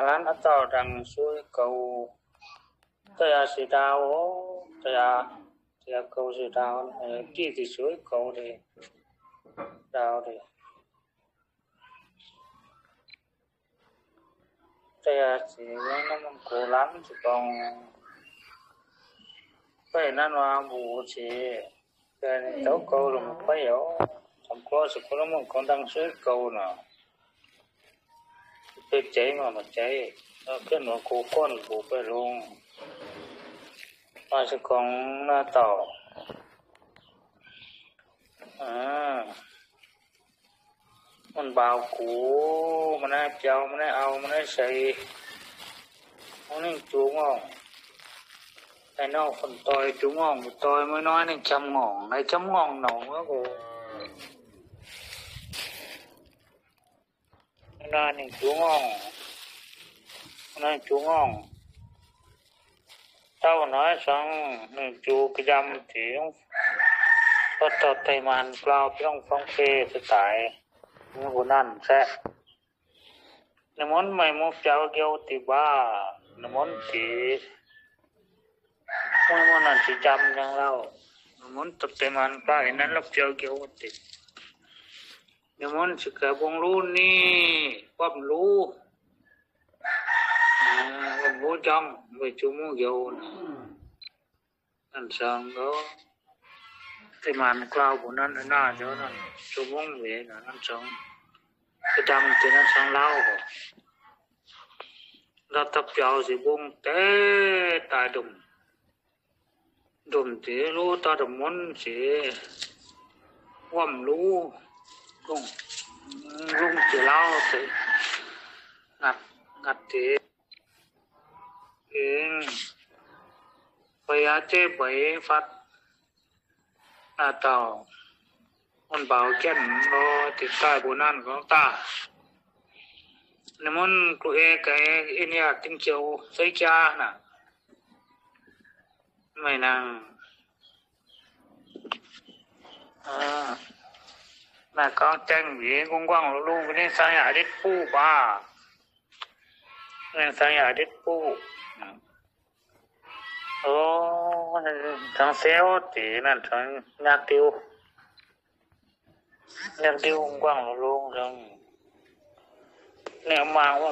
ร้านต่อดังช่วยเกาแต่สิดาวแต่เกาสิดาวที่ที่ช่วยเกาเด้ดาวเด้แต่สิยังมันโกลันสิต้องไปนั่นว่าบูสิแต่เจ้าเกาลงไปเอาทำก็สุขแล้วมันคนดังช่วยเกาน่ะเป็นใจมาใจขึ้นว่าโคก้นบูไปลงมาสิของหน้าต่อมันบาวกูมันให้เจ้ามันให้เอามันให้ใส่มันนี่จูงองไอ้นอกคนตอยจูงองตอยไม่น้อยนี่จำงองในจำงองหนองแล้วกูนั่นนี่จูงองนั่นจูงองเจ้าน้อยสังนี่จูกยำเถียงก็ต่อไตมันเปล่าเพียงฟังเฟสตายนี่คนนั้นแท้น้ำมันไม่มุกเจ้าเกี่ยวติบ้าน้ำมันตีมันนั่นสิจำอย่างเราน้ำมันต่อไตมันเปล่าเห็นนั้นรับเจ้าเกี่ยวติน้ำมันสิกะบงรู้นี่ความรู้ความรู้จังไปจุ่มเกี่ยวนั่นสังก็ไตมันกล่าวบนนั้นหน้าเจ้านั่นจุ่มเวนั่นสังcái đâm thì nó sang lao rồi nó tập vào thì buông té tại đùm thì lú ta đùm muốn thì quầm lú rung thì lao thì ngặt thì bây giờ chế bấy phát tàuมันเบาแก่นบ่ติดใต้บนนั้นของตานี่มันกูเอกไอ้เนี่ยกินเจียวใส่จาน่ะไม่นางน่ะก็แจ้งหวีกว้างๆลูกๆนี่สัญญาดิปูบ้านี่สัญญาดิปูโอ้ทั้งเซลตีนั่นทั้งนักติวยังที่กว้างๆโล่งๆจังเนี่ยมาว่า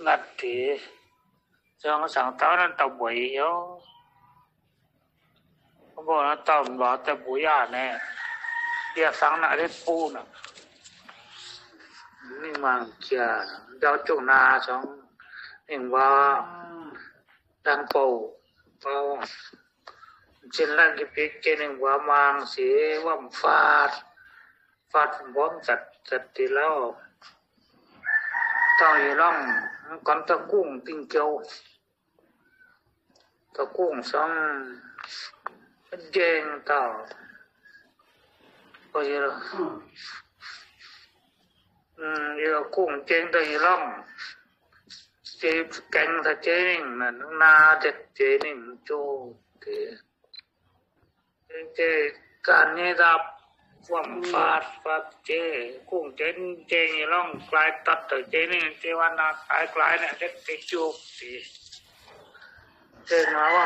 งัดที่จังสังเต้านั้นตะบวยเยอะเขาบอกว่าตะบ่ตะบุยาแน่เรียกสังน่ะได้ปูน่ะนี่มังเจียเจ้าจุนาสองนี่ว่าดังโปเอาจินลังกิปิเจนึงว่ามังสิว่าฟาดบ้อมจัดที่แล้วต่อยร่องก่อนตะกุ้งติ้งเกียวตะกุ้งสองเจงต่อก็เยอะเยอะกุ้งเจงตะยร่องเจแกงตะเจงน่ะนาเด็ดเจนิ่งโจเจการนี้ดับความฟาดเจกุ้งเจนี่ร่องกลายตัดแต่เจนี่เจวันนาคลายเนี่ยเด็กติจุกสิเจมาว่า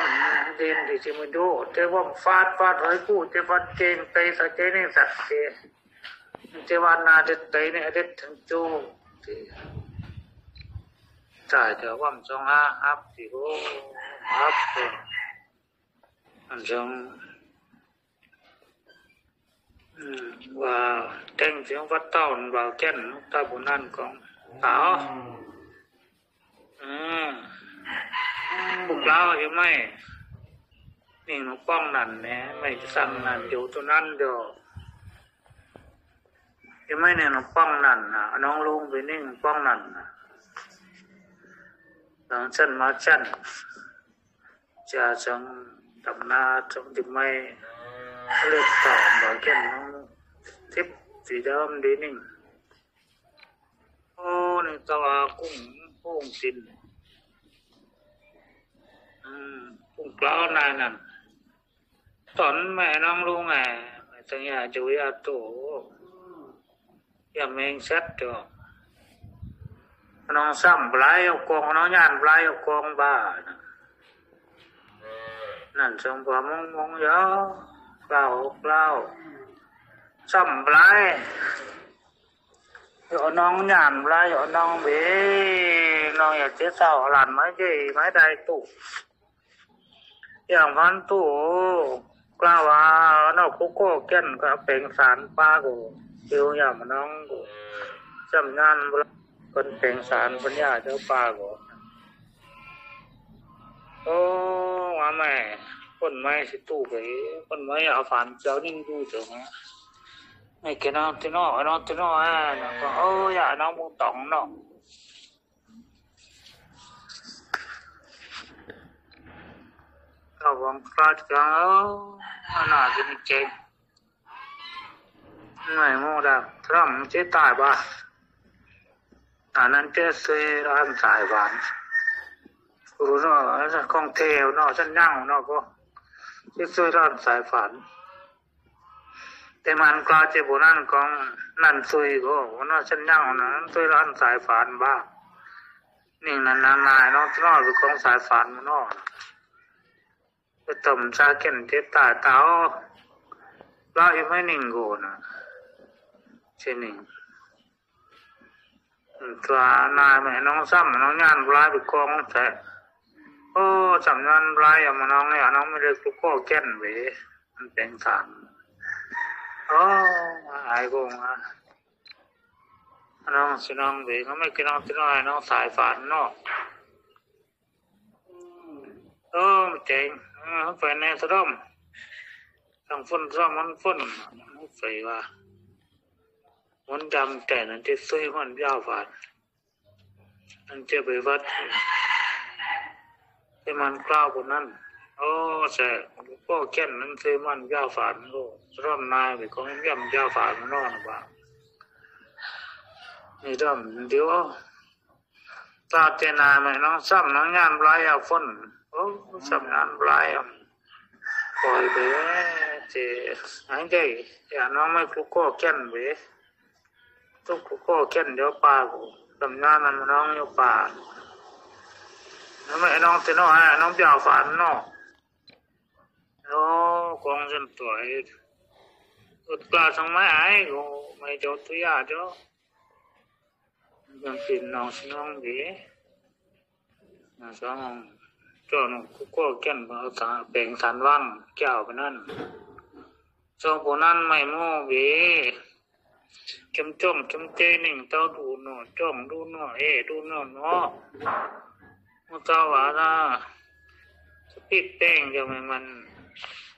ดินที่จะมาดูเจว่าฟาดให้กู้เจวันเจนไปสักเจนี่สักเจวันนาเด็กไปเนี่ยเด็กถึงจุกสิจ่ายเดี๋ยวว่าจงฮับสิโหฮับอันจงว่าแต่งเสียงวัดเต้าว่าแก่นตาบุญนั่นของเต๋าพวกเราเห็นไหมนี่น้องป้องนั่นเนี่ยไม่สั่งนั่นอยู่ตัวนั้นเดียวเห็นไหมเนี่ยน้องป้องนั่นน่ะน้องลุงไปนี่น้องป้องนั่นน่ะหลังฉันมาฉันจะจังดำนาจังดิไม่เลือกต่อบ่แก่นน้องทิพสีดำดีนิ่งโอ้นี่ตัวกุ้งโป่งตินกุ้งกล้าวนายนั่นตอนแม่น้องลุงไงสัญญาจุยาโตอย่าแมงซัดตัว น้องซ้ำปลายเอากองน้องย่านปลายเอากองบ้านั่นทรงความมองยอเปล่าซ้ำปลายอยู่น้องย่านปลายอยู่น้องเบน้องอยากเจ้าสาวหลานไม้เย่ไม้ใดตู้อย่างพันตู้กล้าว่าน้องคุกโก้เก้นก็เป็นสารป้ากูเดียวอย่างน้องกูจำงานคนเป็นสารปัญญาเจ้าป้ากูโอ้ว่าแม่คนไม่สิตู้ไปคนไม่เอาฝันเจ้านิ่งดูเจ้าฮะไม่เกี่ยน้องที่น้องอ่ะก็โอ้ยน้องมุงตองน้องเราวางคลาดกันน่าจะมีเจนไม่โม่ดาทรัมเจ๊ตายบ้าอันนั้นเจ๊ซื้อร้านสายหวานรู้เนาะของเทวเนาะฉันย่างเนาะก็เจ๊ซื้อร้านสายฝันแต่มันกลายเป็นบุญนั่นของนั่นซุยก็เนาะฉันย่างนะซื้อร้านสายฝันบ้านี่นั่นนายเนาะที่นอเป็นของสายฝันเนาะไปต้มชาเข็นเจ๊ตายเต้าเราอีไม่หนึ่งโกนะเช่นนี้ตัวนายแม่น้องซ้ำน้องงานปลายไปกองใช่โอ้สำงานปลายอย่ามาน้องเนี่ยน้องไม่ได้ทุกข้อแก่นเว้ยมันเป็นสารโอ้ไอ้กงอ่ะน้องสิน้องเว้ยเขาไม่กินน้องที่น้อยน้องสายฝันเนาะเจ๋งไฟในสะดมทางฝนซ้อมมันฝนไฟว่ามันดำแต่นั่นจะซื้อมันยาวฝันนั่นจะไปวัดที่มันกล้าวบนนั้นโอ้ใช่พ่อแก่นนั่นซื้อมันยาวฝันโอ้ร่ำนายไปของย่ำยาวฝันมันนอนบ้างนี่ดำเดี๋ยวตาเจนาไหมน้องซ้ำน้องงานปลายเอาฝนโอ้ซ้ำงานปลายปล่อยไปเจ๊หายใจอย่าน้องไม่คลุกข้อแก่นไปทุกข้อแก่นเดี๋ยวป่ากูทำงานนั้นน้องเดี๋ยวป่าน้องไม่น้องเจ้าน้องน้องเจ้าฝันน้องโอ้กองจนตัวอุดกลาสังไม่ไอ้กูไม่เจ้าตัวยาเจ้ายังเป็นน้องสิน้องดีน้องสองเจ้าน้องคุกข้อแก่นเอาสาเป่งสันว่างแก้วไปนั่นสองคนนั้นไม่โม่บีจมจ้องจมเจนิ่งเต้าดูหนอจ้องดูหนอดูหนอเนาะมันเต้าว่านะสปิดแป้งจะไม่มัน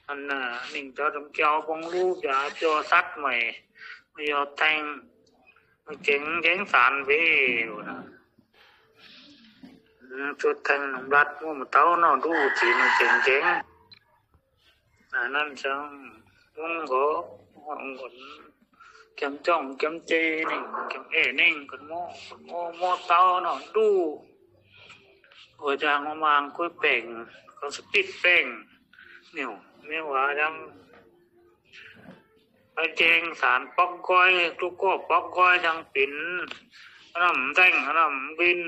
อันน่ะนิ่งเต้าจมเจ้าบงรูปอย่าจอซัดใหม่ไม่ยอแทงไม่เจ๋งสารเบี้ยวนะชุดแทงน้ำรัดมั่วเต้าเนาะดูจีมันเจ๋งนั่นจังวงโกวงกเข็มจ้องเข็มเจนิ่งเข็มนิ่งกันโม่เต้าเนาะดูหัวจางมางกุ้ยเป่งก็สปิดเป่งเนี่ยว่าจังไปเจงสารป๊อกก้อยทุกก็ป๊อกก้อยจังปิ่นน้ำแดงน้ำบิน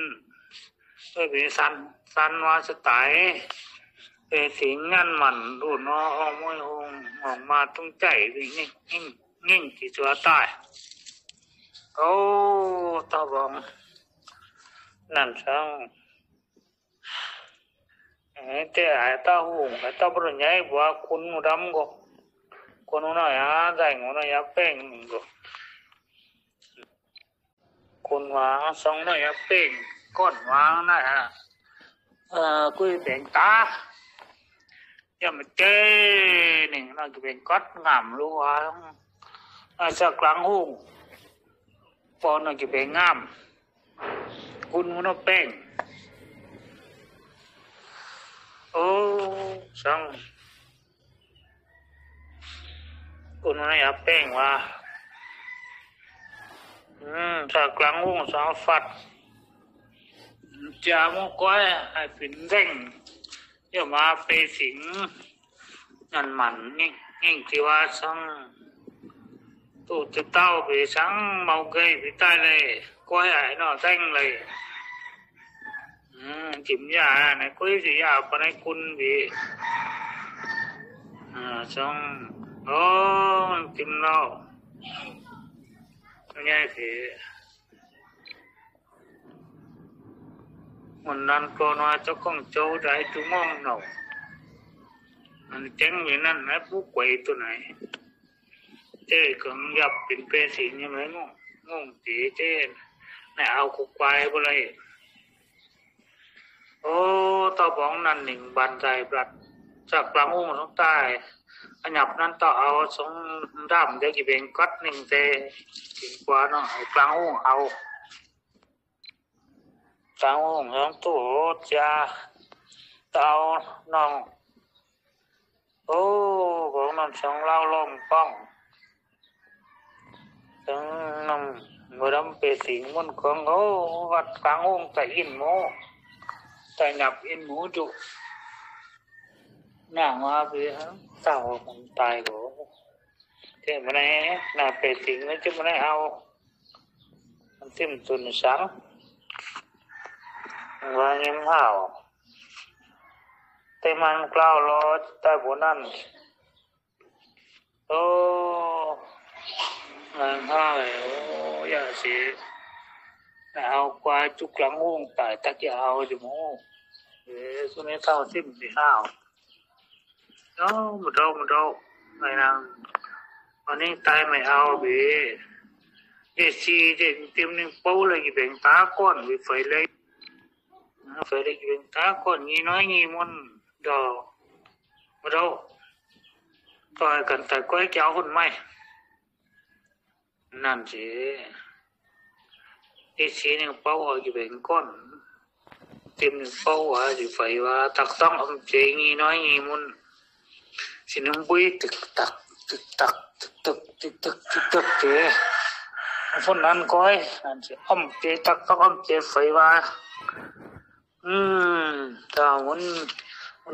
ไปสันว่าสไตล์ไปสิงงานมันดูนอห้องมวยหงออกมาต้องใจวิ่งนิ่งที่ตัวตายโอ้ตาบองนั่นช่างเจ้าไอ้ตาหูไอ้ตาบริญญาบัวคุณดำก็คนนู้นอ่ะใจงูน่ะยับเป้งก็คนวางสองน่ะยับเป้งก้อนวางน่ะกุ้ยเป่งตาอย่ามาเจ้นี่น่าจะเป็นก๊อตงามรู้ว่าสักครั้งหูปอนน่าจะเป็นงามคุณมันน่ะเป้งโอ้ช่างคุณน่ะอย่าเป้งว่าสักครั้งหูสาวฟัดจามุก้อยไอ้ปิ่นเร่งเดี๋ยวมาไปสิงนั่นมันยิ่งที่ว่าสังตูจะเต้าไปสังเมาเกยไปใต้เลยก้อยไอ้นอเร่งเลย จิมยาในกุ้ยสิยาปานคุณบิช่องโอ้จิมเราเนี่ยสิมันนั้นก็น่าจะคงโจได้จุมองเนาะอันเจ๋งอยู่นั่นนะผู้กวยตัวไหนเจ้ก็ยับเป็นเปสิงยังไงงงตีเจ้น่ะเอาคุกควายบ่เลยโอ้ตอบ้องนั่นหนึ่งบันใจปลัดจากกลางอุ้งลงใต้อันยับนั้นต่อเอาสงดำเดี๋ยวกี่เป็นกัดหนึ่งเตกินกว่าเนาะกลางอุ้งเอากลางอุ้งลงตู้จ้าเอาน้องโอ้ของนั่นสองเล่าลงป้องถึงน้องบ่ดำเปสิงมันของโอ้วัดกลางอุ้งใต้อินโมใต้หนับอินหมูจุหน้ามาไปฮะเต่ามันตายก็เท่มาไหนน่าเปสิงมันจะมาไหนเอามันทิ่มตุนสังว่าเงี้ยห่าวแต่มันกล้าวรอใต้บนนั้นโอ้งานห่าวโอ้ยาสิเอาควายจุกหลังห้องตายตักยาเอาจิโมสุนัยเท่าทิ่มสิห่าวโอ้มันเราไอ้นางอันนี้ตายไม่เอาบิเอซีเต็มนึงเป้าเลยกี่เป็นตาก้อนวิไฟเลยกี่เป็นตาก้อนงี้น้อยงี้มันดอกมาเราต่อยกันแต่ก้อยเจ้าคนไหมนั่นสิเอซีนึงเป้ากี่เป็นก้อนเต็มนึงเป้าว่าวิไฟว่าตักต้องอมเจงี้น้อยงี้มันสินบุยตึกตักตึกตักตึกเจคนนั้นก้อยนั่นสิอมเจตักต้องอมเจไฟว่าถ้ามัน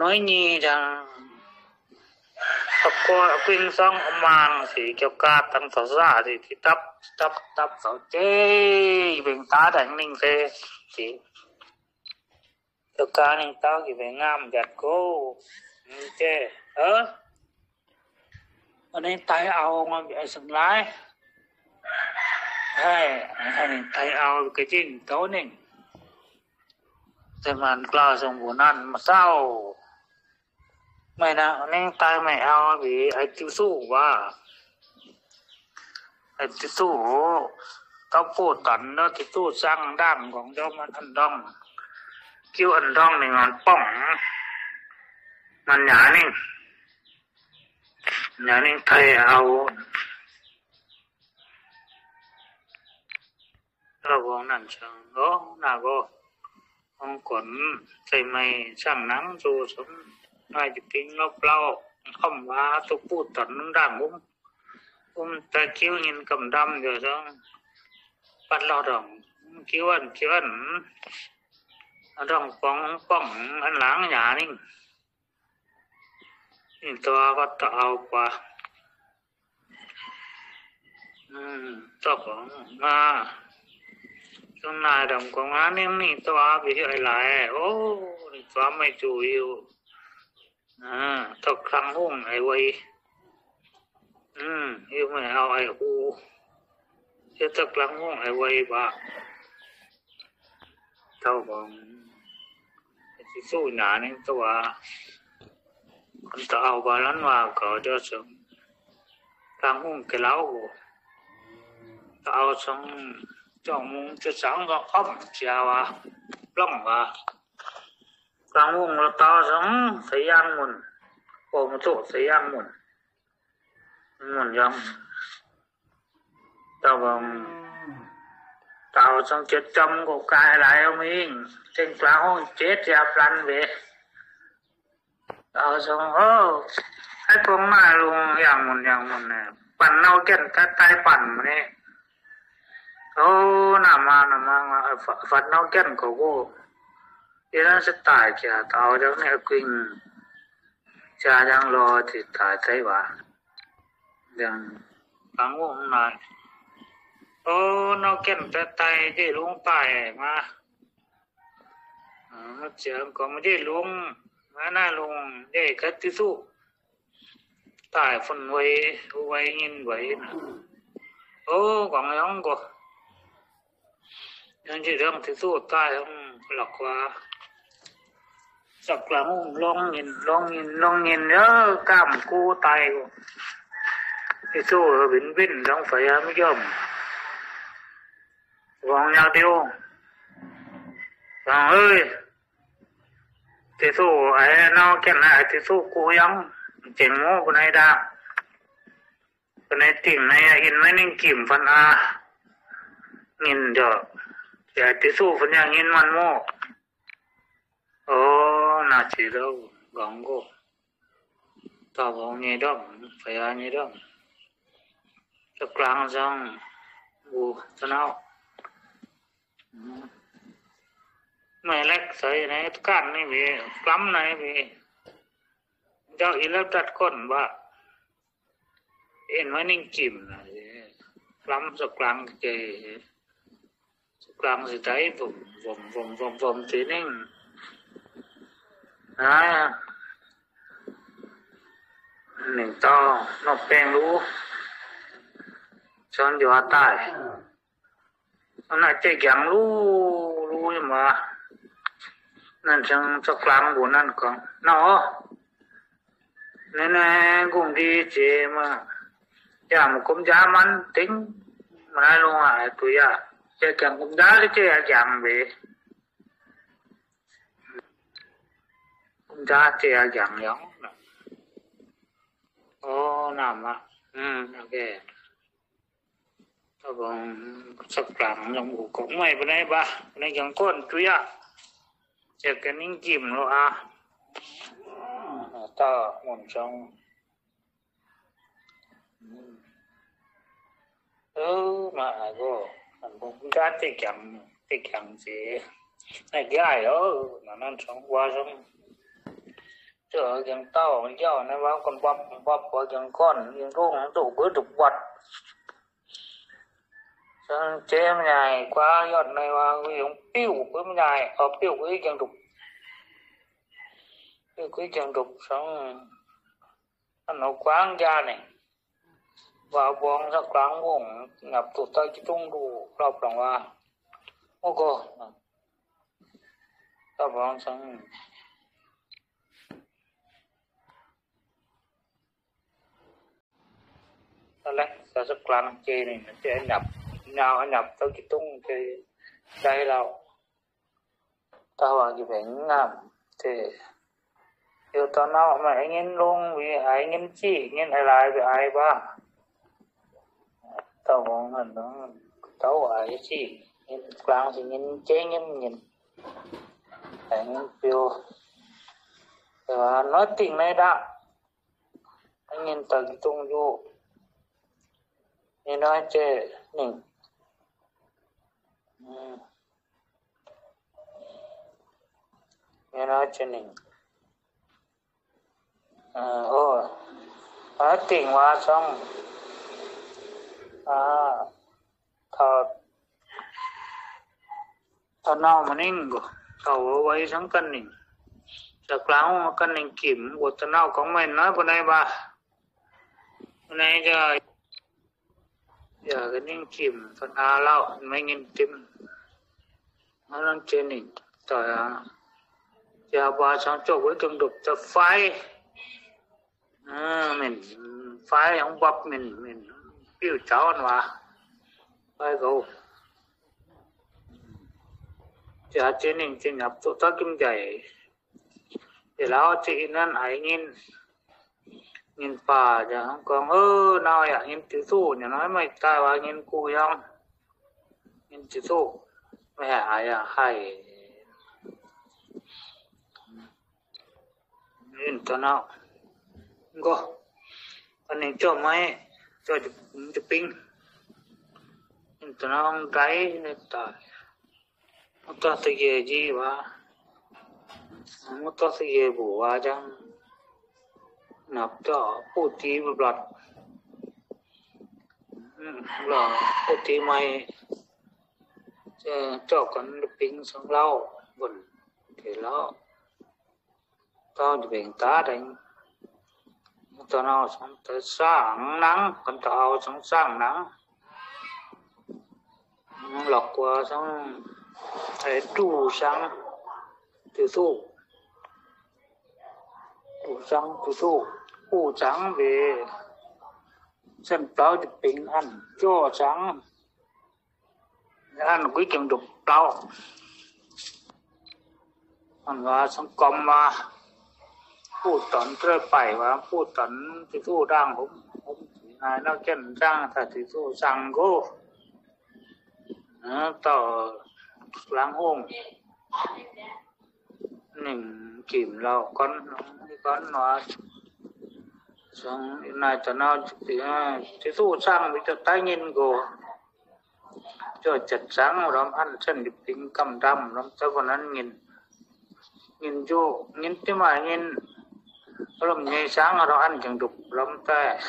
น้อยนี่จังก็เป็นสองอมางสิเกี่ยวกับตั้งภาษาสิที่ตับเสาเจเป็นตาแดงนิ่งเสสิเกี่ยวกับนิ่งตากี่เป็นงามจัดโกเจอันนี้ตายเอามาไอ้สังหลายให้อันนี้ตายเอาก็จริงโตนึงแต่มันกล้าสมบูรณ์นั้นมาเศร้าไม่นะอันนี้ตายไม่เอาบิไอ้ที่สู้ว่าไอ้ที่สู้ต้องพูดกันเนาะที่สู้สร้างด้านของเจ้ามันอันดองคิวอันดองนี่มันป้องมันหยานี่ไทยเอาเราบอกนั่นช่างน่าก็องขนใส่ไม้ช่างหนังสู่สมน่าจะทิ้งลบเล่าคำว่าตุกพูดตอนด่างตะคิ้วหินกำดำอยู่ซังปัดเราดองคิ้วอันดองป้องอันหลังหยานี่ตัวก็ต่อเอากว่าตัวของมาตรงนายดำของงานนี่ตัวไปไอ้หลายโอ้ตัวไม่จูอยู่ตัวครั้งห้องไอ้ไว้อยู่ไม่เอาไอ้หูจะตัวครั้งห้องไอ้ไว้บ้าตัวของที่สู้หนานี่ตัวคนต่อเอาบาลันว่าก็จะส่งทางห้องแกเล่าต่อเอาส่งจ้องมุงจะสั่งก็อ้อมเจ้าว่าปล้องว่าทางห้องเราต่อส่งสยางมุนโอ้มันโตสยางมุนยังต่อของต่อส่งจะจำก็กายหลายเอามิงเส้นกลางห้องเจ็ดจะปลันเวเอาส่งให้พวกมาลงอย่างมันเนี่ยปั่นเอาแก่นกระต่ายปั่นมาเนี่ยโอ้น่ามาฝันเอาแก่นก็กูเดี๋ยวนั้นจะตายแกเอาจากเนี่ยกินจะยังรอที่ตายใจว่าอย่างฟังวงหน่อยโอ้นเอาแก่นกระต่ายที่ลงตายมา เสียงก็ไม่ได้ลงหน้าลงได้คัดที่สู้ตายฝนไว้ยินไว้นะโอ้ของยังก็ยังสิเรื่องที่สู้ตายหลักว่าสักหลังลองยินเด้อกล้ามกูตายกูที่สู้วินต้องไฟไม่ยอมวางยาวเดียวเอ้ยที่สู้ไอ้นอกแค่ไหนที่สู้กูยังเจ๋งโง่กูไหนดากูไหนติ่งไหนอินไม่นิ่งกิ่มฟันอางินเด้อแต่ที่สู้ฟันยังงินมันโม่โอ้น่าสิเรากองกูตอบของนี่ดอกไฟอันนี่ดอกจะกลางจังกูตะนาวไม่เล็กใส่ไหนกันนี่มีกล้ำไหนมีเจ้าอีแล้วตัดก้นว่าเอ็นไว้นิ่งกิ่มนะกล้ำสักกลางเจสักกลางสิใจผมสินิ่งหนึ่งต่อนกแปลงรู้ช้อนอยู่ใต้มันน่าจะอย่างรู้มานั่นจังสักกลางบุนั่นก่อนเนาะแน่ๆกุ้งดีเจมาอย่ามุกมจามันติ้งมันให้ลงอ่ะตัวยาเจะจังกุมจาเลยเจะอย่างเบกุมจาเจะอย่างยองโอ้น้ำอ่ะโอเคถ้าบอกสักกลางลงหูของไม่ไปไหนบ้าในอย่างก้นตัวยาเจะกันนิ่งจิ้มแล้วอ่ะต่อหมุนช่องมาก็มันคงจะติดอย่างสิไอ้ย่ายนั่นช่องว่าช่องเจออย่างเต้าเจ้านะว่าคนป๊อบพออย่างก้อนอย่างรุ่งตู่เบิดดุวัดจังเจมใหญ่กว่ายอดในว่าอย่างปิ้วเพิ่มใหญ่ปิ้วคืออย่างดุcái chân đục xong nó quán ra này vào buông ra quán buông ngập tụt tay cái trung đủ lọc đồng qua ô cô ta buông xong ta lấy ra rất lăn chê này nó chê nhập tới cái trung chê đây đâu ta vào cái bệnh ngầm thìอยู่ตอนนั้นมาไอ้เงินลงวิไอ้เงินจี้เงินอะไรไปไอ้บ้าตองงนั่นเนาะเต้าไอ้จี้เงินกลางสิเงินเจ๊เงินไอ้เงินเปียวแต่ว่าน้อยติ่งในดะไอ้เงินตักตรงอยู่นี่น้อยเจ๊หนึ่งนี่น้อยเจ๊หนึ่งติ่งว่าช่องถ้าเน่ามันนิ่งก็เขาไว้ทั้งกันนิ่งจากกลางกันนิ่งกิ่มบทเน่าของมันน้อยปานใดบ่ไหนจะอย่ากันนิ่งกิ่มปัญหาเล่าไม่เงินติ่มนั่นเจนิ่งต่ออย่าว่าช่องจบไว้จงดุจะไฟmình phải ông bắp mình biểu cháu mà phải go cha trên mình trên nhập tụ ta kim dày để lão chị nên ấy nhìn bà chứ không còn nào ya nhìn tiểu thủ nhà nói mày tai vào nhìn cu không nhìn tiểu thủ mày hại hay nhìn tao nào go anh em cho máy cho chụp pin nó không cái tại nó to thì về gì mà nó to thì về bùa à chăng nạp cho phụ tí một loạt là phụ tí mày cho con pin xong lau vần thì nó to thì bệnh tá đánh tao nào xong tới sáng nắng còn tao xong sáng nắng lọc qua xong thấy đủ sáng từ thu đủ sáng từ thu đủ sáng về xem tao thì bệnh ăn cho sáng ăn quý chừng đục taoมันว่าสังคมมาพูดตอนเรื่อยไปว่าพูดตอนที่สู้ดังผมนักเก็นจ้างถ้าที่สู้สั่งกูต่อล้างห้อง1กิมเราก่อนว่าสังนายตะนาวที่สู้สั่งมีแต่ใต้ยินกูchoจัดสังรำอันเช่นดิปิงกำดำรำเจ้าคนนั้นnhìn vô nhìn tí mà nhìn lắm nhây sáng ở đó ăn chẳng đục lắm ta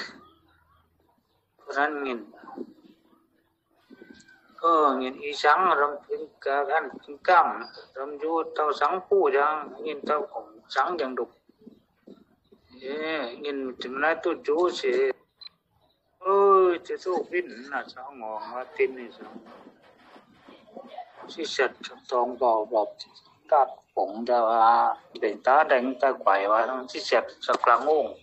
nên nhìn nhìn ý sáng ở đó cả ăn cam lắm vô tao sáng phu chẳng nhìn tao cũng sáng chẳng đục nhìn chừng này tôi chú sẽ ơi chứ số vinh là sao ngon mà tin này sao chỉ sạch trong bò bọc cắt bụng ra để ta đánh ta quẩy và nó chỉ xẹp sặc là ngung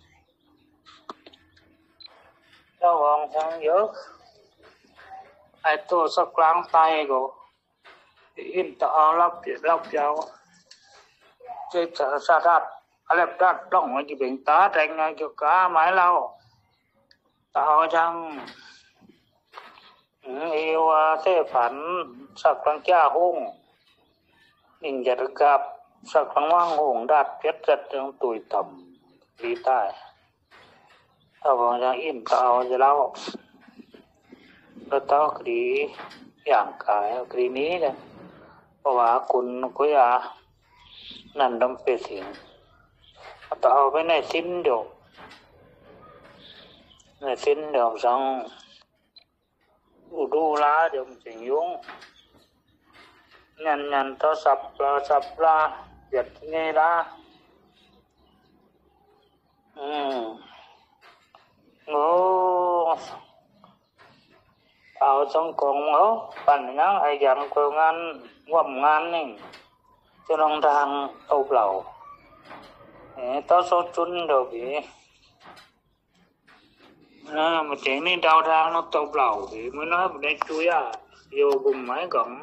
cho vòng sang nhớ ai tôi sặc láng tay của in ta lắp cháu chơi sa đát lắp đát đông cái bệnh ta đánh cho cá máy lau tao chăng yêu thế phản sặc láng cha hung nhìn giật gặp sặc láng hoang hùng đạt viết giật trong tuổi tầm lý tài tao vòng ra in taoจะเล่าแล้วตaoคดีอย่างกายคดีนี้เนี่ยเพราะว่าคุณก็อย่านั่นดำเป็นสิ่งตaoไปในสิ้นเดียวสังดูล้าเดี๋ยวมันจะยุ่งnhàn to sập ra giật nghe ra ngô tao trong con ngóปั่นยังไอ้ยังก็งานว่ำงานนี่จะลองทางเอาเปล่าตาโซจุนเดี๋ยวพี่mà chuyện này đau ra nó tao lau thì mới nói mình đây chui vô cùng máy còn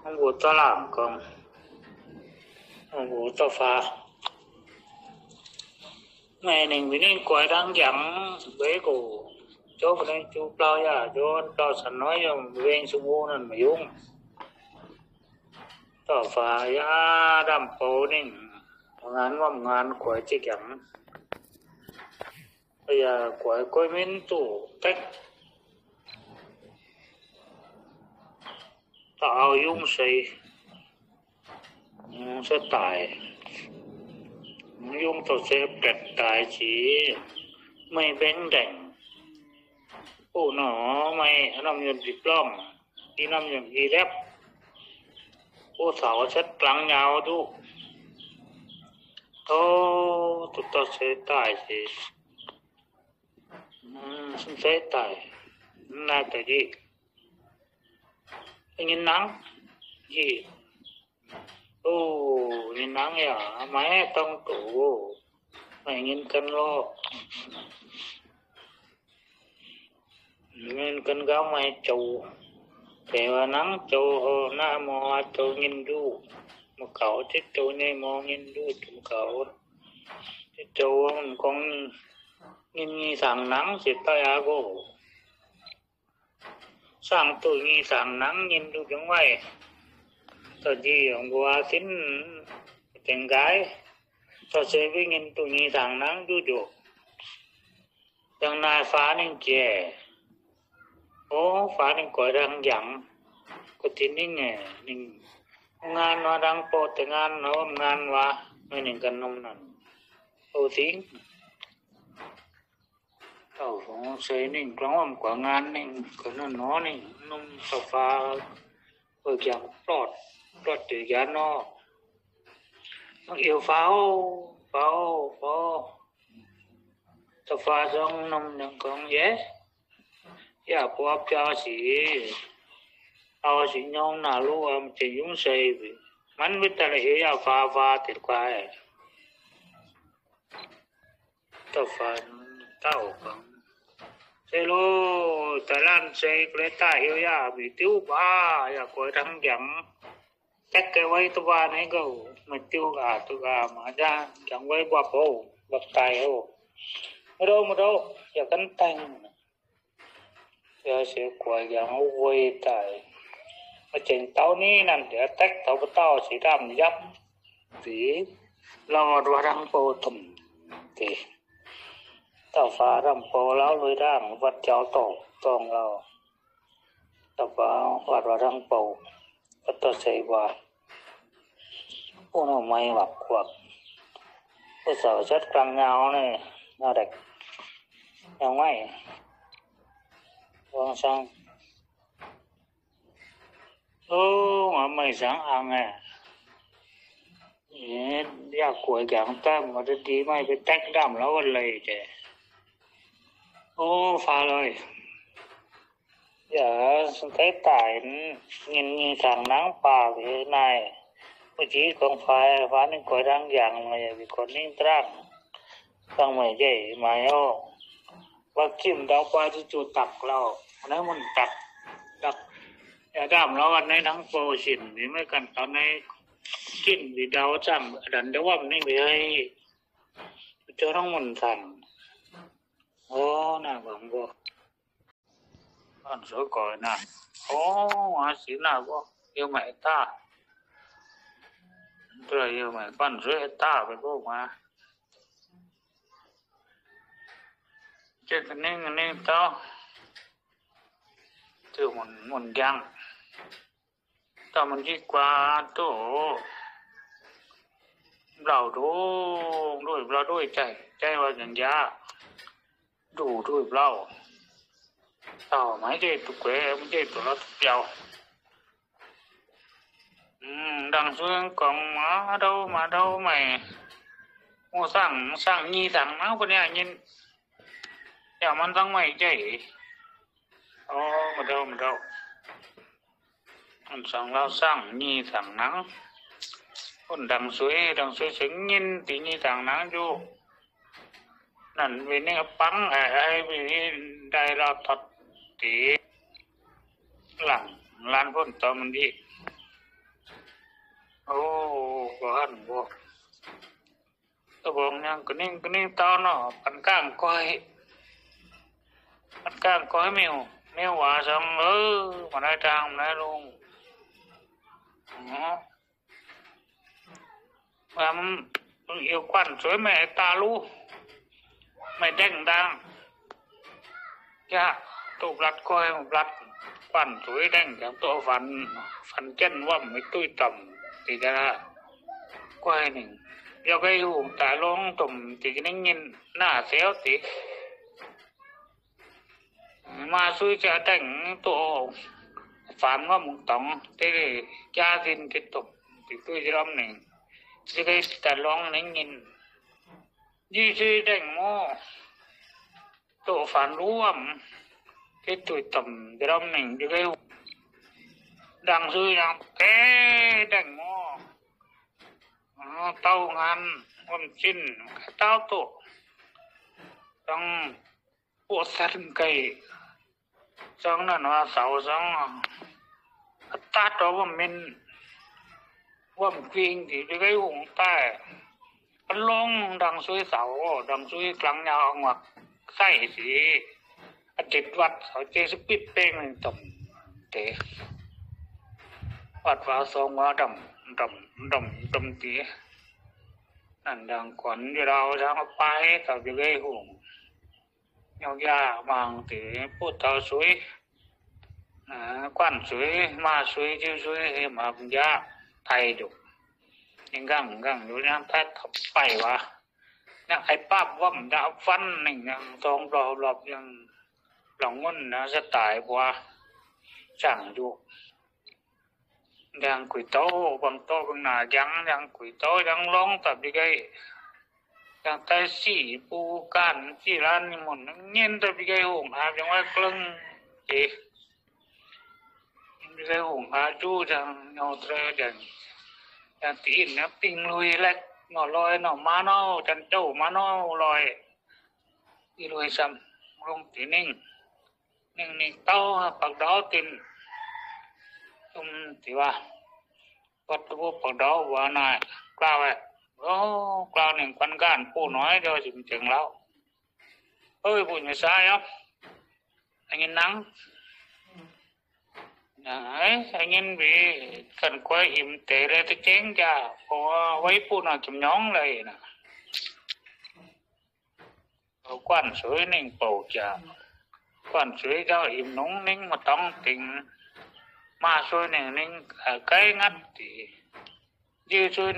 không có cho làm còn không có cho pha ngày này mình nên quay đang dẫn bế cổ chỗ bên đây chú lau ra chỗ lau sẵn nói cho bên xung quanh nên mà dùng cho pha ra đâm phố nên ngàn quay chỉ dẫn bây giờ quay mình tủ tách tạo dung xây sẽ tải dung tao sẽ bẹt tải chỉ mày bên đảnh nó mày nằm nhận diplom đi nằm nhận đi rep thảo sẽ lắng nhau đủ tụi tao sẽ tải chỉ sẽ tải là cái gì nhìn nắng gì nhìn nắng à máy trong tủ mày nhìn cân lo nhìn cân gáo mày chầu thế mà nắng chầu na mò chầu nhìn du một cậu chết chầu này mò nhìn du chầu cậu chết chầu con nhìn sáng nắng sẽ tay cô sáng tuổi nhìn sáng nắng nhìn du trong ngoài tao chỉ ông qua xin tiếng gái tao sẽ với nhìn tuổi nhìn sáng nắng du du đang nay phá nên chè phá nên coi đang dặn có tin nên nè nên ngàn nó đang po tiếng ngàn nó ngàn qua nên cần nông nè tiếng tao cũng xây nên trong quả ngàn nên cái nó nên nông sofa ở dạng plot รถติยานอมักเอวฟ้าตะฟ้าจงนมยังกองเยอย่าปวบเจ้าสิเอาสิยองน่ารู้ว่ามันจะยุ่งใส่มันวิตะละเอยาฟ้าติดกว่าตะฟ้าเต้ากังเซโลตะลันเซเกรตาเฮียาบิติวบ้าอย่ากวยทั้งหยังแตกไว้ตัวไหนก็มาติวกาตุกามาจ้าจังไว้บ่โปบ่ตายโอมโดอย่ากันแต่งอย่าเสียกวยอย่างเอาไว้ตายมาเจงเต้านี้นั่นเดี๋ยวแตกเต้าสีดำยับสีรอดว่ารังโปตุ่มติเต้าฟ้ารำโปแล้วเลยร่างวัดเจ้าตกต้องเราตะฟ้าวัดว่ารังโปวัดตะเสว่าผู้น้องไม่หวักขวักผู้สาวชัดกลางเงาเนี่ยเงาเด็กยังไม่วางสังmà mày sáng ăn ya cuối gắng ta mà đi mày bị tách đam nó lầy chứ pha rồi thấy tải nhìn thằng nắng bà cái này chỉ còn phá nên coi đang dạng mà vì còn nên trăng trăng mày vậy mày và kim đau qua thì chủ tặc lao nếu mình tặcดามเราในทั้งโปรสินนี่ไม่กันตอนในกินวิดาวจังดันเดว่ามันไม่ให้เจอทั้งหมดสั่นน่าบังบ่อันสวยก่อนนะอาศิลาบ่เยอะไหมตาตัวเยอะไหมปั้นสวยตาไปพวกมาเจ้ากันนี่ต่อตัวมันยังแต่มันดีกว่าตัวเราด้วยใจว่าอย่างยาดูด้วยเราไม่ได้ตุกเอ๋ไม่ได้ตัวเราเปียวดังช่วงของมาเดาใหม่โอ้สั่งยี่สั่งนะคนนี้ยินอย่ามันตั้งไม่ใจมาเดาอันสั่งเราสั่งยี่สั่งนังคนดังสวยถึงยินตียี่สั่งนังอยู่นั่นวินี่ปังวินี่ได้เราตัดตีหลังลานพ้นต่อมันดีก็หันบ่ตัวบองยังก็นิ่งต่อเนาะปันก้างก้อยแมวว่าซังมาได้ทางมาได้ลงมันเอียวควันสวยแม่ตาลูไม่แดงดังจ้ะตัวบลัดก้อยบลัดควันสวยแดงอย่างตัวฟันเจ้นว่าไม่ตุ้ยต่ำตีจะก้อยหนึ่งยกไอ้หูตาลงตุ่มตีจะนิ่งหน้าเสียวตีมาซุยจะแต่งตัวฝันว่ามึงต้องที่ยาสินกิตกที่ตัวจะร้องหนึ่งจะได้แต่ร้องนิ่งยี่ซุยแต่งโมตัวฝันร่วมที่ตัวต่ำจะร้องหนึ่งจะได้ดังซุยอย่างแต่งโมเต้างานวันชิ้นเต้าตัวต้องปวดสันไก่จังนั้นว่าเสาจังตาตัวว่ามันวิ่งที่จะได้หงใต้มันลงดังซุยเสาดังซุยกลางยาวงวกใส่สีติดวัดเสาเจสปิดเป้งต่ำเตะวัดว่าทรงว่าดำตีนั่นดังขวัญที่เราทางไปต่อจะได้หงยาบางตีพูดเท่าสวยกวนสวยมาสวยชื่อสวยมาปัญญาไทยดุยังกังอยู่นั่งแพทย์ไปวะนั่งไอ้ป้าว่ามันดาวฟันหนึ่งยังทองรอบยังหลงเงินนะจะตายกว่าสั่งอยู่ ยังกุยโตบางโตบางหน้ายังกุยโตยังลงตับดิไกยังใต้สีปูกันที่ร้านนี่หมดเงินตับดิไกหงหายังว่ากลึงดิไกหงหาจูจังเนาเตรจังตีนนะปิงลุยเล็กหน่อลอยหน่อมาเนาจันโจมาเนาลอยอีลุยซ้ำลงตีนิ่งเต้าปักดาวตินตุมที่ว่าวัดตัวปักดาวว่านายกล่าวไว้กล่าวหนึ่งคนการผู้น้อยเดียวถึงแล้วผู้ไม่ใช่ครับอันนี้นังอันนี้บีกันกว่าอิ่มเตะเลยที่เจ๊งจ้าเพราะไว้ผู้น้อยจำยองเลยนะกวนสวยนิ่งเป่าจ้ากวนสวยเจ้าอิ่มนุ่งนิ่งมาต้องติงมาสวยนิ่งไก่งัดตียืดสวย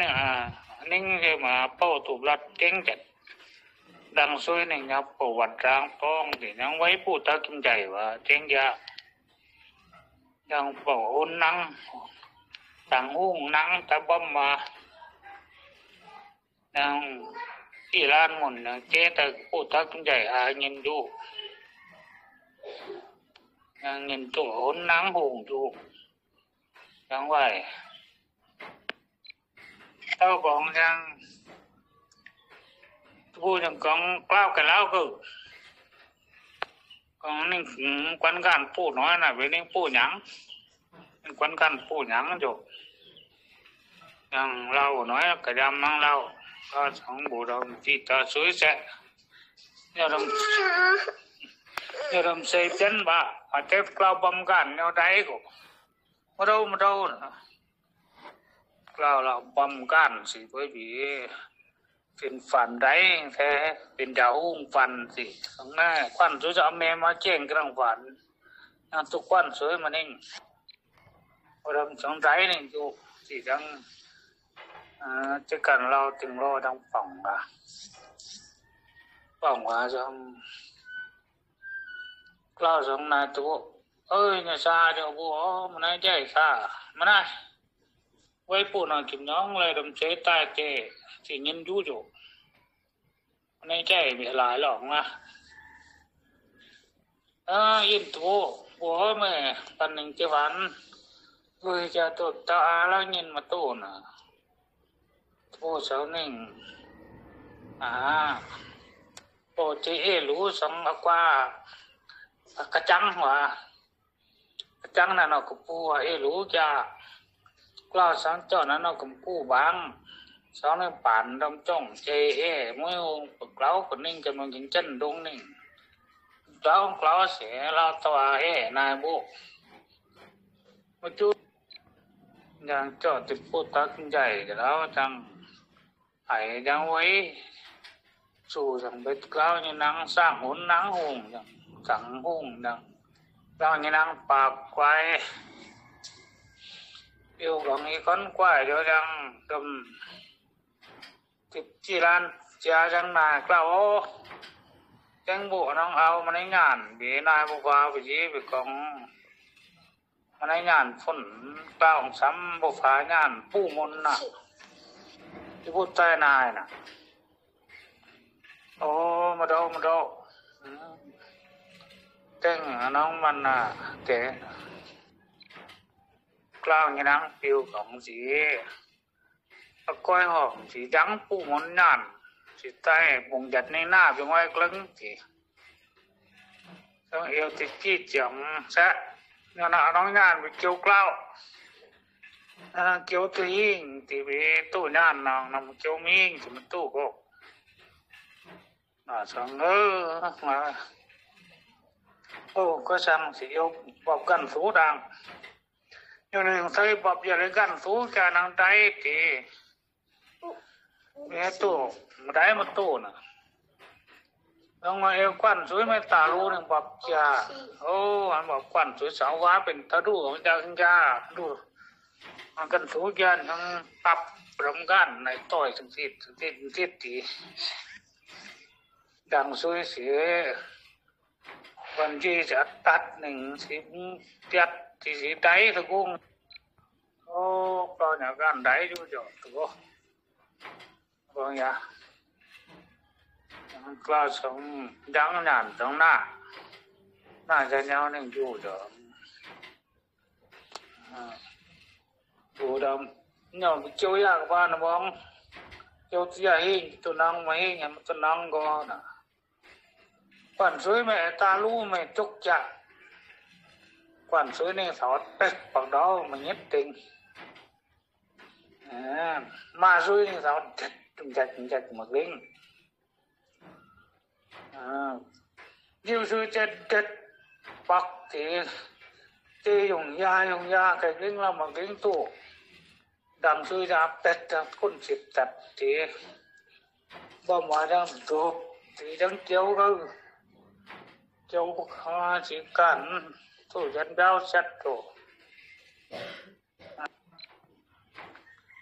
นิ่งจะมาเป่าถูกรัดเจ๊งจัดดังสวยนิ่งครับปวัดร่างท้องที่ยังไว้ผู้ตากิมใจว่าเจ๊งยายังเป่าหุ่นนังต่างหุ่งนังตะบ่มมายังที่ร้านหมุนเจ๊แต่ผู้ตากิมใจเงินดูยังเงินตัวหุ่นนังหุ่งดูยังไหวเต้าของยังผู้ยังกองกล้าวกันแล้วคือกองนี่ควันการผู้น้อยน่ะเป็นนี่ผู้หยังเป็นควันการผู้หยังอยู่ยังเราน้อยกระยำนั่งเราก็สองบุรุษที่ตาสวยแซ่เนี่ยเราใส่เป็นบ้าอาจจะกล้าวบำกันแนวใดก็มาดูนะกล้าวเราบำกันสิเพื่อบีเป็นฝันได้แท้เป็นดาวหุ้งฝันสิข้างหน้าควันสวยจะเอาแม่มาแจ้งกลางฝันทุกควันสวยมันเองเราสงสัยนี่อยู่ที่ดังจะกันเราถึงรอดังป่องว่าจังกล้าวสองนายตัวเนี่ยซาเดี๋ยวบัวมันได้ใจซามันได้ไว้ปูน่ะกินน้องเลยดมเสตายเจสิยินอยู่อยู่ในใจมีหลายหรอกนะยินตัวบัวแม่ปันหนึ่งเจวันเลยจะตัวตาแล้วยินมาตู้น่ะตัวเสาหนึ่งโปเจรู้สองกว่ากระจังว่ากระจังนั่นก็ปูรู้จะกล้าสังเจ้านั้นก็ปูบางสองในป่านดำจ้องเจมื้อปกเล้าคนนึงกำลังกินจันดงนึงเจ้ากล้าเสียเราตัวนายบุมาจุยังเจ้าติดพูดตักใหญ่แล้วจังไอ้ยังไว้สู่จังเบ็ดเล้านี่นางสร้างหุ่นนางหงจังสังหงจังเรานี่นางปากควายอยู่ของอีคนกว่าเดี๋ยวจังดมติดที่ร้านเจ้าจังนายกล่าวจังบุน้องเอามาในงานบีนายบุฟ้าไปจีไปกองมาในงานฝนกล่าวซ้ำบุฟ้างานผู้มนน่ะที่พูดใจนายน่ะมาดูเต้งน้องมันน่ะเตะกล่าวอย่างนั้นปิวของสีก้อยหอมสีจังผู้มนงานสีใต้บงจัดในหน้าเป็นไว้กลึงสีต้องเอวติดที่จังแซะเนี่ยนะน้องงานไปเกี่ยวกล้าวเกี่ยวตัวยิงที่ไปตู้งานน้องนำเกี่ยวมิงที่มันตู้ก็สังมาก็สั่งสีเอวบอกกันสู้ดังอยู่ในใส่บอกอย่าเลยกันสู้แกนางได้ที่แม่ตู้มาได้มาตู้น่ะต้องมาเอวควันสวยไม่ตาลูนึงบอกจ้าอันบอกควันสวยสาวว้าเป็นตาดูของจ้าดูมันกันสู้ยันทั้งปรับรำกันในต่อยทั้งทิศตีดังสวยเสียวันที่จะตัดหนึ่งสิบยัดที่สีได้ตะกุ้ง โอ้ก็อย่างกันได้อยู่จ้ะตัวบ่อย่าก็สงดังนั้นตรงหน้าน่าจะยาวนึงอยู่จ้ะดูดำเนี่ยเจ้าอยากบ้านบ้องเจ้าสิให้ตัวนังมาให้มันตัวนังก็น่ะปั่นสวยแม่ตารู้แม่จุกจะปั่นสวยนี่สอดเป็ดปักดอกมันยึดติงมาสวยนี่สอดจุงจัดหมดลิงอยู่สวยจัดปักที่dùng da cái lính là một lính tụ đằng suy ra pet con xịt tập thì bom hóa ra tụ thì đang chiếu hoa chỉ cần tụ dân đao sắt tụ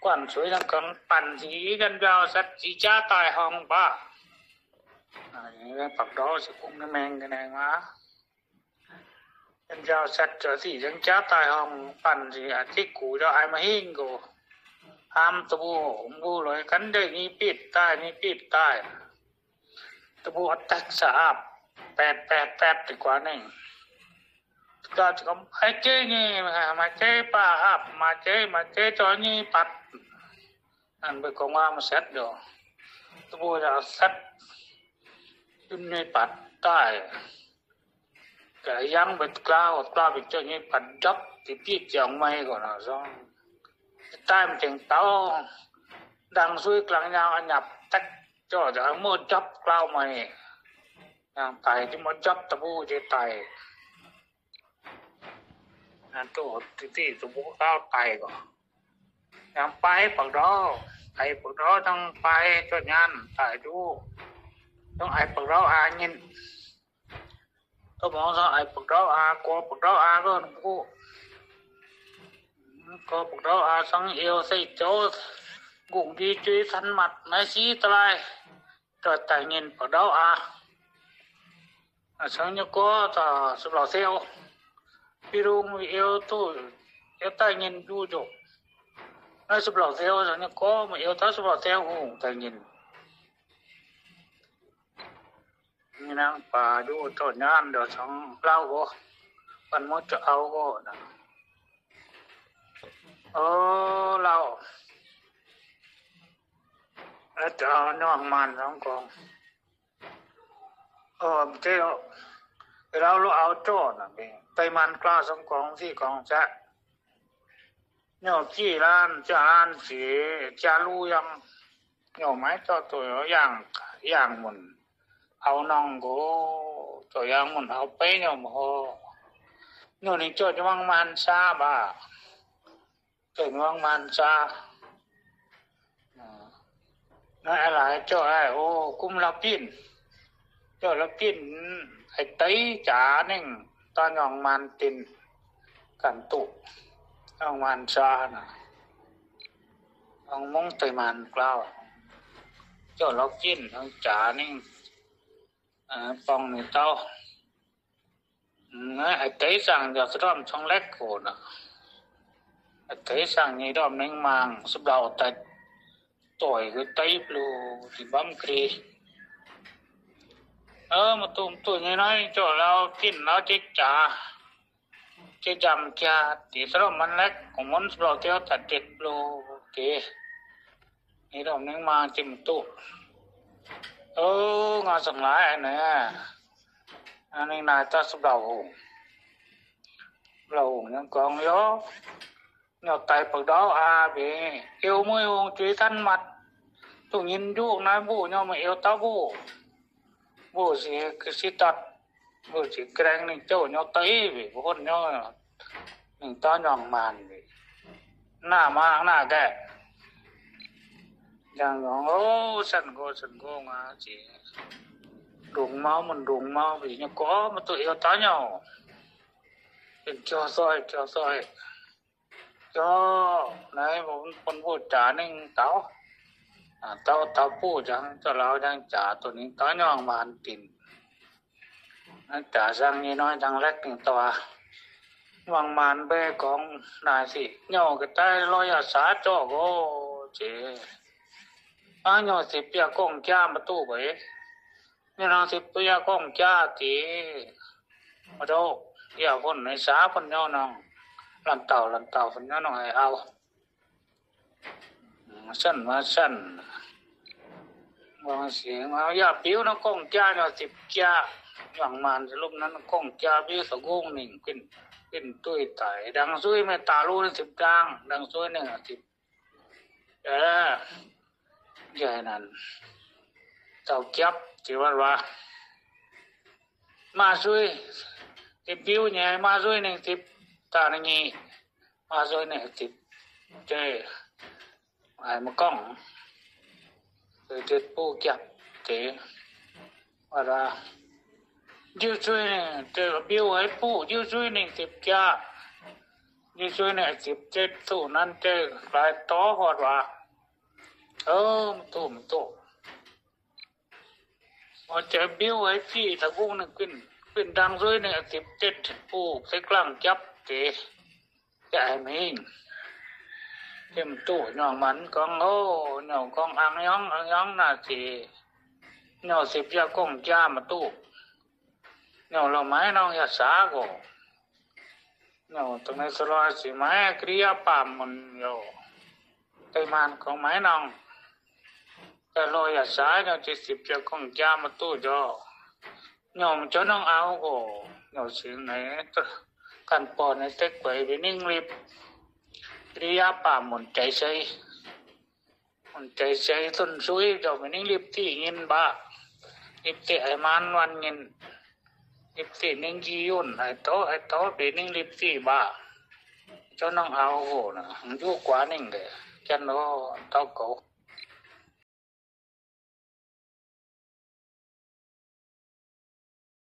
quản suy là cònปั่นchỉ dân đao sắt chỉ cha tài hồng ba cái Phật đó sẽ cũng nó men cái này mà dân giao sạch trở thì dân chá tài hồngปั่นgìที่กูจะaiมาหิ้งกูห้ามตะบูกูเลยกันได้นี่ปิดใต้ตะบูตักสะอาบ8ดีกว่านี่ก็จะให้เจนี่มาเจป้าอาบมาเจจอนี่ปัดอันไปกองว่ามาเสร็จอยู่ตะบูจะเสร็จอยู่ในปัดใต้cái yang bật cloud bị cho như phần dốc thì biết chồng mày của nó xong time chừng tao đang suy lặng nhau nhập tách cho một job cloud mày tài chứ một job tabu chứ tài tổ thì tabu cao tài của yang pai bằng đó trong pai cho nhan tài chú trong ai bằng đó nhìn tôi bảo sao ai bực đó có bực đó có bực đó sang yêu xây chỗ cũng đi truy thân mặt nói xí tay rồi tài nhìn bực đó sang như có ta sụp lò xeo đi luôn yêu tôi yêu tài nhìn du dục nói sụp lò xeo sang như có mà yêu ta sụp lò xeo cũng tài nhìn nang pa du to nyan do song lao go pan mo cho au go na lao ta no man song kong te lao lo au to na be tai man kla song kong si kong cha nyo chi lan cha cha lu yang nyo mai to to yang munเอาน้องกูตัวอย่างมันเอาไปเนาะบ่นู่นนี่จอดวังมันซาบ่ถึงวังมันซานั่นอะไรจอดโอ้กุมละปิ่นจอดละปิ่นไอ้ไตจ๋านึงตอนวังมันตินกันตุวังมันซาน่ะวังมงไตมันกล้าวจอดละปิ่นทั้งจ๋านึงphòng này tao hãy thấy rằng giờ sẽ đom trong lách của nó hãy thấy rằng như đom nâng màng sắp đầu tại tuổi cái tay blue thì bấm kì mà tụi như nói cho lao tin nó chết trả chết chăm cha thì sẽ đom bắn lách cũng muốn sắp đầu theo thật chết blue kì như đom nâng màng chìm tụ ngồi sẵn lại nè anh ấy này ta sắp đầu nhưng còn gió nhỏ tay bậc đó vì yêu môi hồn truy thân mặt tôi nhìn chú nói bố nhau mà yêu tao bố chỉ tật bố chỉ kênh nên châu nhau tới vì bố con nhau mình to nhọn màn vì nà mang nà kẹ chẳng có sẵn cô mà chỉ đụng máu vì nó có mà tụi yêu tá nhau cho soi cho này một con vô trả nên tao phụ chẳng cho lão đang trả tụi nên tá nhau mà ăn tiền nó trả sang như nói đang lách tiền tòa วังมานเบของนายสิเหย่อก็ได้ลอยอาสาจอกโอเจเหย่อสิเปียกองจ้ามาตู้เบนี่นางสิเปียกองจ้าตีมาโดอย่าคนในสาคนย่อน้องลันเต่าคนย่อน้องให้เอาสั้นมาสั้นวางเสียงเอาอย่าปิ้วนะกองจ้าเนี่ยสิบจ้าวังมานสรุปนั้นกองจ้าปิ้วสะกงหนึ่งขึ้นตุ้ยไตดังซุยไม่ตาลูน10ดังดังซุยเนี่ย10ใหญ่นั้นเจ้าจับจีว่ามาซุยปิ้วเนี่ยมาซุย10ตานี่มาซุยเนี่ย10เจ้ไอ้มากล้องเจ็ดปูจับเจ้ว่ายืดช่วยเนี่ยเจอบิ้วไอ้ปูยืดช่วยเนี่ย10จ้ายืดช่วยเนี่ย17สู้นั้นเจอหลายต่อหอดว่ามันตู้พอเจอบิ้วไอ้พี่ตะกุ้งนึงขึ้นดังช่วยเนี่ย17ปูใส่กลางจับเจ๊แต่ไอ้มิงเต็มตู้ย่องมันกองย่องกองอังยองน่ะสิย่อง10จ้ากงจ้ามาตู้ย่องเราไม้น้องอย่าสาก็ย่องตรงนี้สลายสิไม้กริยาปามมันย่อไต้มันของไม้น้องแต่เราอย่าสาย่อง70จ้ากงจ้ามาตู้ย่อย่องจะน้องเอาก็ย่องสิ่งไหนกันปอนในเต็กไปเป็นนิ่งรีบกริยาปามมันใจใส่ต้นซุยจะเป็นนิ่งรีบที่เงินบ้ารีบเตะไอ้มันวันเงินรีบเตะนิ่งจียุ่นไอ้โตเป็นนิ่งรีบที่บ้าเจ้าน้องเอาโหนะอยู่กว่านิ่งเลยจันโอเต้าเก่า